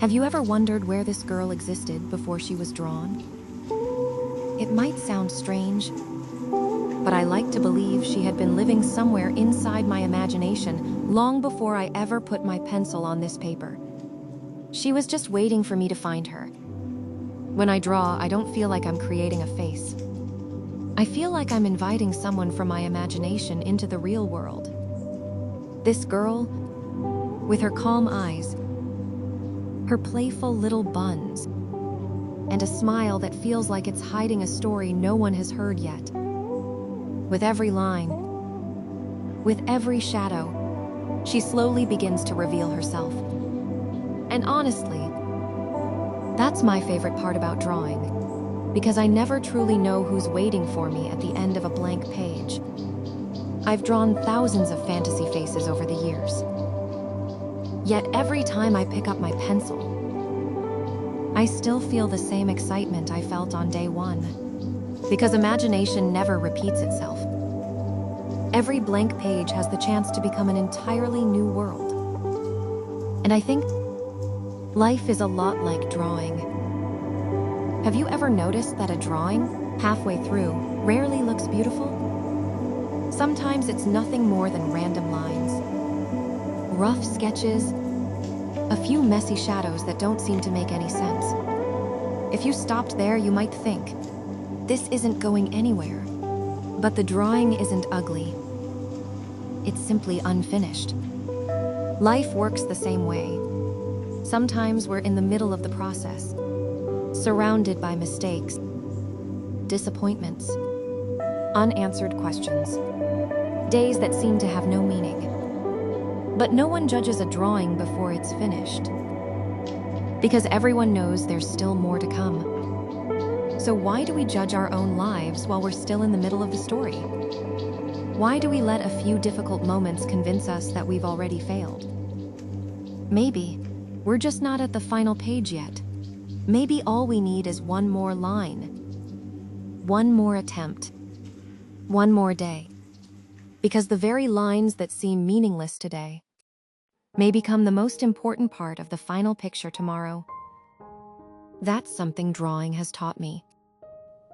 Have you ever wondered where this girl existed before she was drawn? It might sound strange, but I like to believe she had been living somewhere inside my imagination long before I ever put my pencil on this paper. She was just waiting for me to find her. When I draw, I don't feel like I'm creating a face. I feel like I'm inviting someone from my imagination into the real world. This girl, with her calm eyes, her playful little buns, and a smile that feels like it's hiding a story no one has heard yet. With every line, with every shadow, she slowly begins to reveal herself. And honestly, that's my favorite part about drawing, because I never truly know who's waiting for me at the end of a blank page. I've drawn thousands of fantasy faces over the years. Yet every time I pick up my pencil, I still feel the same excitement I felt on day one, because imagination never repeats itself. Every blank page has the chance to become an entirely new world. And I think life is a lot like drawing. Have you ever noticed that a drawing, halfway through, rarely looks beautiful? Sometimes it's nothing more than random lines, rough sketches, a few messy shadows that don't seem to make any sense. If you stopped there, you might think, this isn't going anywhere. But the drawing isn't ugly. It's simply unfinished. Life works the same way. Sometimes we're in the middle of the process, surrounded by mistakes, disappointments, unanswered questions, days that seem to have no meaning. But no one judges a drawing before it's finished, because everyone knows there's still more to come. So why do we judge our own lives while we're still in the middle of the story? Why do we let a few difficult moments convince us that we've already failed? Maybe we're just not at the final page yet. Maybe all we need is one more line, one more attempt, one more day. Because the very lines that seem meaningless today may become the most important part of the final picture tomorrow. That's something drawing has taught me.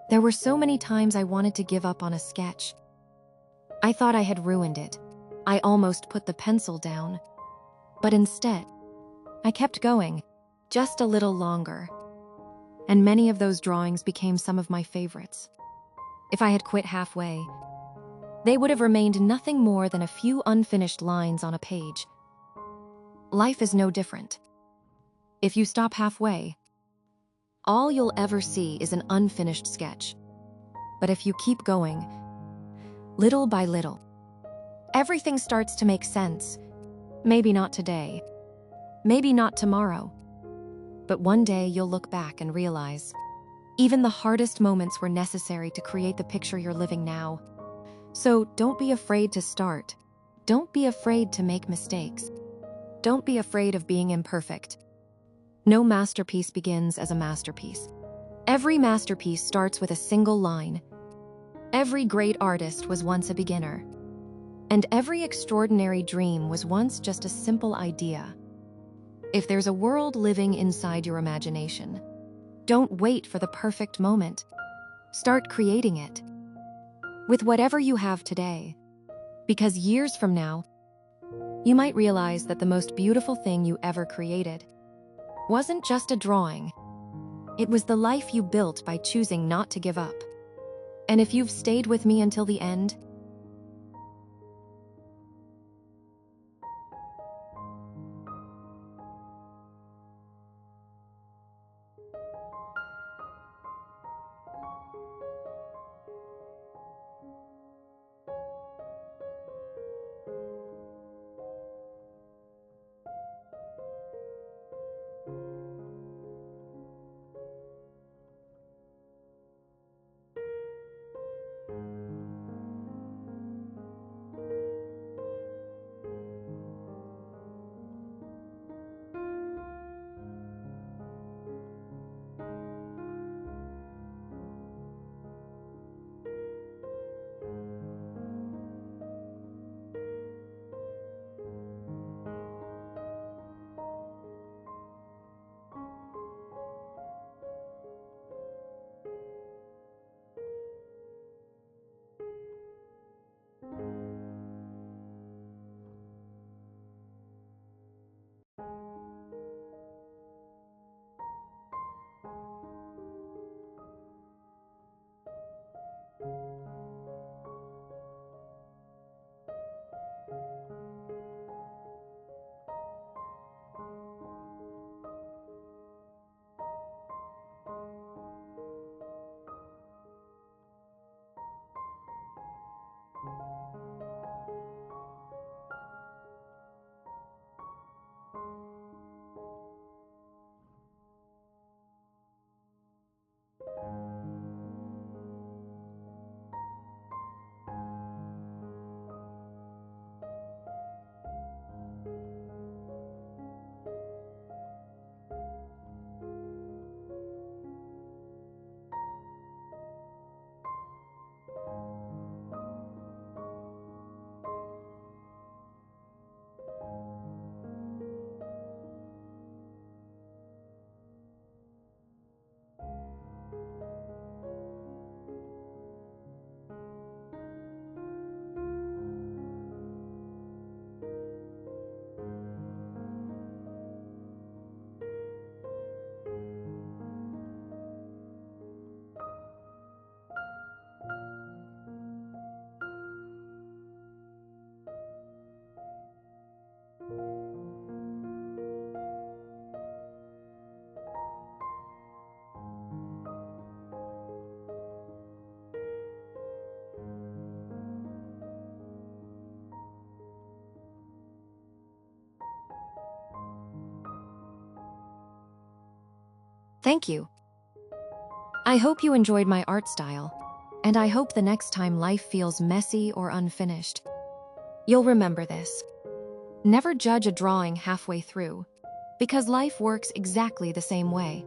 There were so many times I wanted to give up on a sketch. I thought I had ruined it. I almost put the pencil down. But instead, I kept going, just a little longer. And many of those drawings became some of my favorites. If I had quit halfway, they would have remained nothing more than a few unfinished lines on a page. Life is no different. If you stop halfway, all you'll ever see is an unfinished sketch. But if you keep going, little by little, everything starts to make sense. Maybe not today, maybe not tomorrow, but one day you'll look back and realize even the hardest moments were necessary to create the picture you're living now. So don't be afraid to start. Don't be afraid to make mistakes. Don't be afraid of being imperfect. No masterpiece begins as a masterpiece. Every masterpiece starts with a single line. Every great artist was once a beginner. And every extraordinary dream was once just a simple idea. If there's a world living inside your imagination, don't wait for the perfect moment. Start creating it with whatever you have today. Because years from now, you might realize that the most beautiful thing you ever created wasn't just a drawing. It was the life you built by choosing not to give up. And if you've stayed with me until the end, Thank you. I hope you enjoyed my art style, and I hope the next time life feels messy or unfinished, you'll remember this. Never judge a drawing halfway through, because life works exactly the same way.